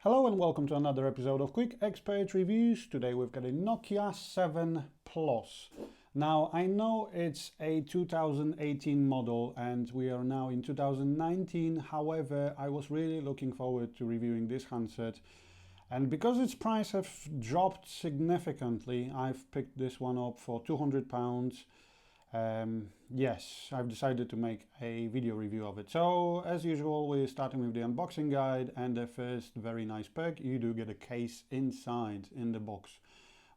Hello and welcome to another episode of Quick Expert Reviews. Today we've got a Nokia 7 Plus. Now I know it's a 2018 model and we are now in 2019. However, I was really looking forward to reviewing this handset. And because its price has dropped significantly, I've picked this one up for £200. Yes, I've decided to make a video review of it. So as usual, we're starting with the unboxing guide, and the first very nice perk, you do get a case inside in the box,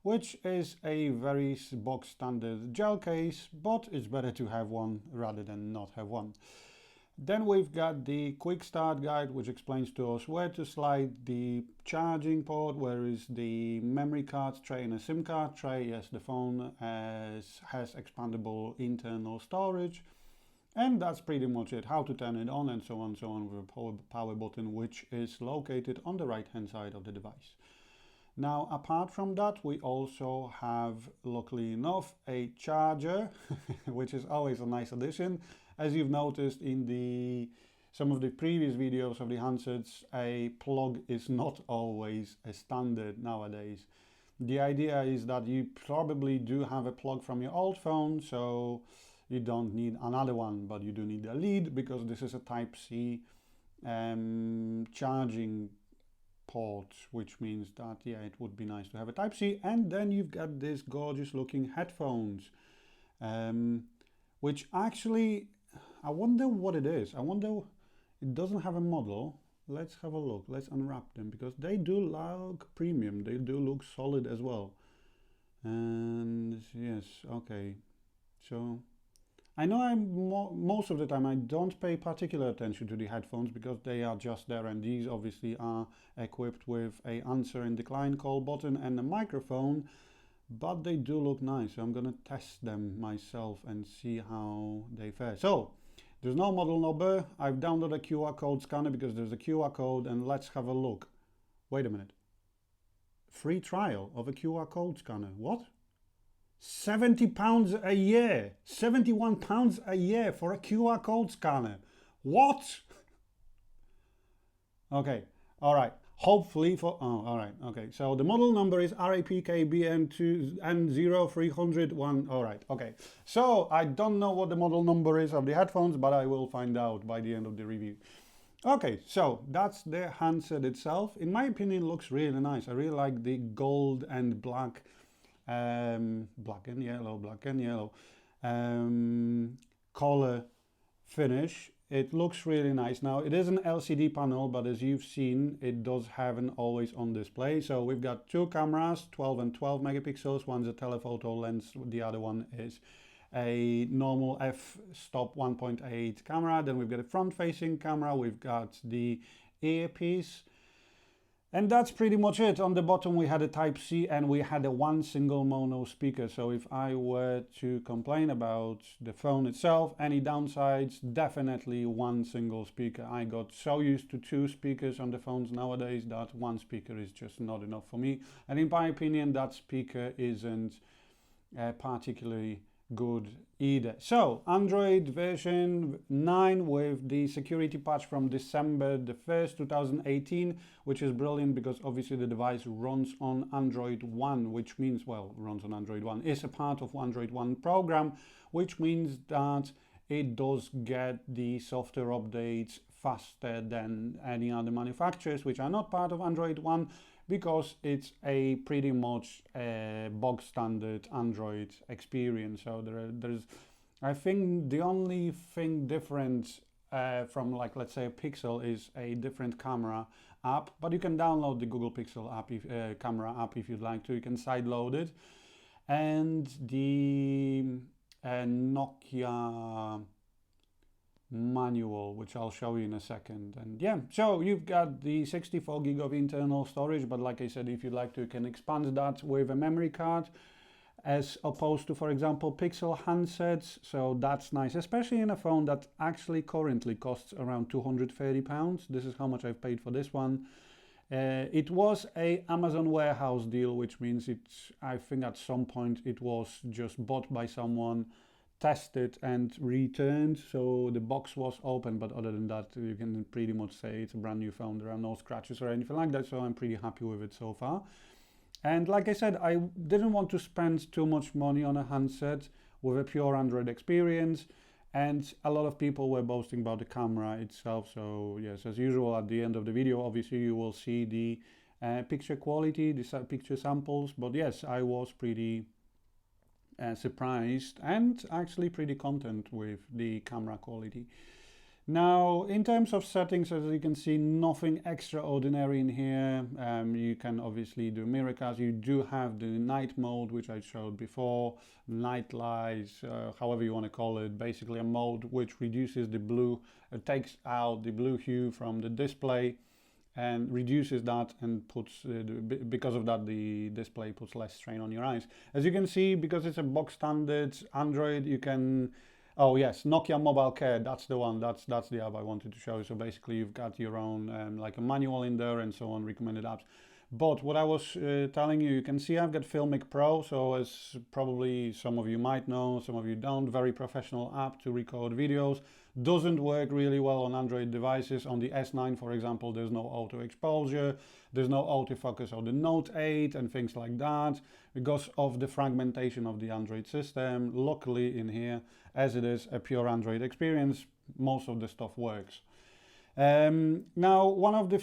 which is a very box standard gel case, but it's better to have one rather than not have one. Then we've got the quick start guide, which explains to us where to slide the charging port, where is the memory card tray and a SIM card tray. Yes, the phone has expandable internal storage. And that's pretty much it, how to turn it on and so on with a power button, which is located on the right hand side of the device. Now, apart from that, we also have, luckily enough, a charger, which is always a nice addition. As you've noticed in some of the previous videos of the handsets, a plug is not always a standard nowadays. The idea is that you probably do have a plug from your old phone, so you don't need another one, but you do need a lead because this is a Type-C charging port, which means that, yeah, it would be nice to have a Type-C. And then you've got this gorgeous looking headphones, which actually, I wonder what it is. I wonder, it doesn't have a model. Let's have a look. Let's unwrap them because they do look premium. They do look solid as well. And yes, okay. So I know most of the time I don't pay particular attention to the headphones because they are just there, and these obviously are equipped with a answer and decline call button and a microphone, but they do look nice. So I'm gonna test them myself and see how they fare. So there's no model number. I've downloaded a QR code scanner because there's a QR code, and let's have a look. Wait a minute. Free trial of a QR code scanner. What? £70 a year, £71 a year for a QR code scanner. What? Okay, all right. Hopefully all right, okay. So the model number is RAPKBN2N0301. All right, okay. So I don't know what the model number is of the headphones, but I will find out by the end of the review. Okay, so that's the handset itself. In my opinion, it looks really nice. I really like the gold and black, black and yellow color finish. It looks really nice. Now it is an LCD panel, but as you've seen, it does have an always on display. So we've got two cameras, 12 and 12 megapixels. One's a telephoto lens, the other one is a normal f-stop 1.8 camera. Then we've got a front facing camera, we've got the earpiece, and that's pretty much it. On the bottom we had a Type-C and we had a one single mono speaker. So if I were to complain about the phone itself, any downsides, definitely one single speaker. I got so used to two speakers on the phones nowadays that one speaker is just not enough for me. And in my opinion, that speaker isn't particularly good either. So Android version 9 with the security patch from December the 1st 2018, which is brilliant because obviously the device runs on Android 1, which means, well, runs on Android 1, is a part of Android 1 program, which means that it does get the software updates faster than any other manufacturers which are not part of Android 1, because it's a pretty much bog standard Android experience. So there's, I think the only thing different from, like, let's say a Pixel is a different camera app, but you can download the Google Pixel app, camera app if you'd like to. You can sideload it. And the Nokia manual, which I'll show you in a second. And yeah, so you've got the 64 gig of internal storage, but like I said, if you'd like to, you can expand that with a memory card, as opposed to, for example, Pixel handsets. So that's nice, especially in a phone that actually currently costs around £230. This is how much I've paid for this one. It was a Amazon warehouse deal, which means I think at some point it was just bought by someone, tested and returned, so the box was open, but other than that you can pretty much say it's a brand new phone. There are no scratches or anything like that, so I'm pretty happy with it so far. And like I said, I didn't want to spend too much money on a handset with a pure Android experience, and a lot of people were boasting about the camera itself. So yes, as usual, at the end of the video obviously you will see the picture quality, the picture samples, but yes, I was pretty surprised and actually pretty content with the camera quality. Now, in terms of settings, as you can see, nothing extraordinary in here. You can obviously do miracles. You do have the night mode, which I showed before, night lights, however you want to call it. Basically a mode which reduces the blue, takes out the blue hue from the display and reduces that, and puts, because of that, the display puts less strain on your eyes. As you can see, because it's a box standard Android, you can, oh yes, Nokia Mobile Care, that's the one, that's the app I wanted to show you. So basically you've got your own like a manual in there and so on, recommended apps. But what I was telling you, you can see I've got Filmic Pro, so as probably some of you might know, some of you don't, very professional app to record videos. Doesn't work really well on Android devices. On the S9, for example, there's no auto exposure, there's no autofocus on the Note 8 and things like that, because of the fragmentation of the Android system. Luckily in here, as it is a pure Android experience, most of the stuff works. Now, one of the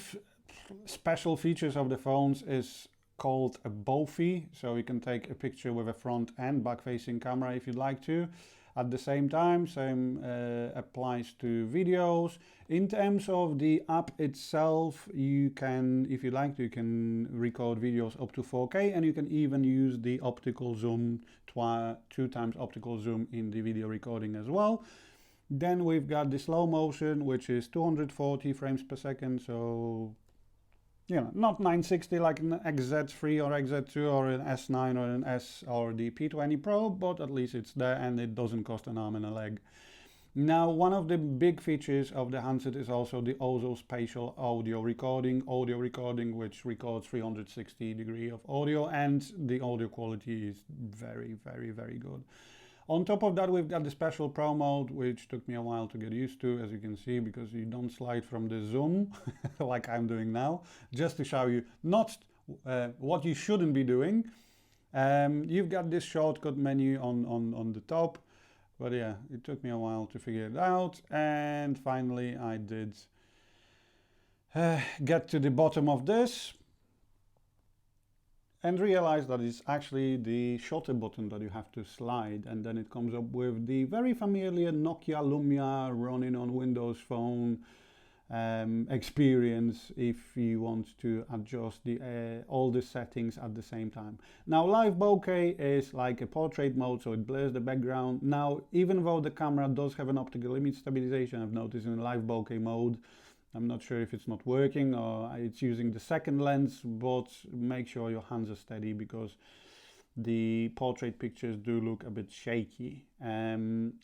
special features of the phones is called a BOFI, so you can take a picture with a front and back facing camera if you'd like to at the same time. Same applies to videos. In terms of the app itself, you can, if you like to, you can record videos up to 4K, and you can even use the optical zoom, 2x optical zoom in the video recording as well. Then we've got the slow motion, which is 240 frames per second, so you know, not 960 like an XZ3 or XZ2 or an S9 or an S or the P20 Pro, but at least it's there and it doesn't cost an arm and a leg. Now, one of the big features of the handset is also the Ozo spatial audio recording, which records 360 degrees of audio, and the audio quality is very, very, very good. On top of that, we've got the special Pro mode, which took me a while to get used to, as you can see, because you don't slide from the zoom like I'm doing now, just to show you not what you shouldn't be doing. You've got this shortcut menu on the top, but yeah, it took me a while to figure it out, and finally I did get to the bottom of this and realize that it's actually the shutter button that you have to slide, and then it comes up with the very familiar Nokia Lumia running on Windows Phone experience if you want to adjust all the settings at the same time. Now, live bokeh is like a portrait mode, so it blurs the background. Now, even though the camera does have an optical image stabilization, I've noticed in live bokeh mode, I'm not sure if it's not working or it's using the second lens, but make sure your hands are steady because the portrait pictures do look a bit shaky.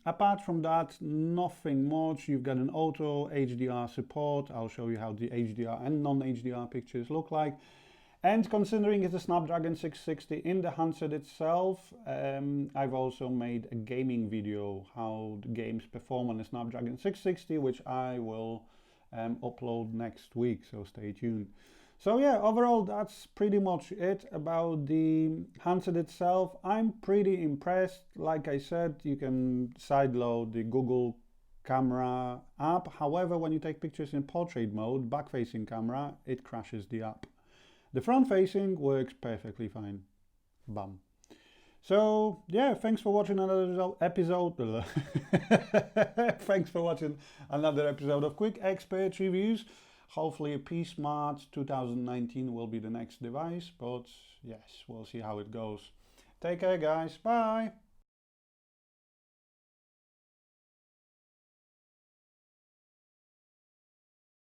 Apart from that, nothing much. You've got an auto HDR support. I'll show you how the HDR and non-HDR pictures look like. And considering it's a Snapdragon 660 in the handset itself, I've also made a gaming video, how the games perform on the Snapdragon 660, which I will upload next week, so stay tuned. So yeah, overall that's pretty much it about the handset itself. I'm pretty impressed. Like I said, you can sideload the Google camera app. However, when you take pictures in portrait mode, back-facing camera, it crashes the app. The front-facing works perfectly fine. Bam. So yeah, thanks for watching another episode. Thanks for watching another episode of Quick Expert Reviews. Hopefully a P Smart 2019 will be the next device, but yes, we'll see how it goes. Take care guys, bye!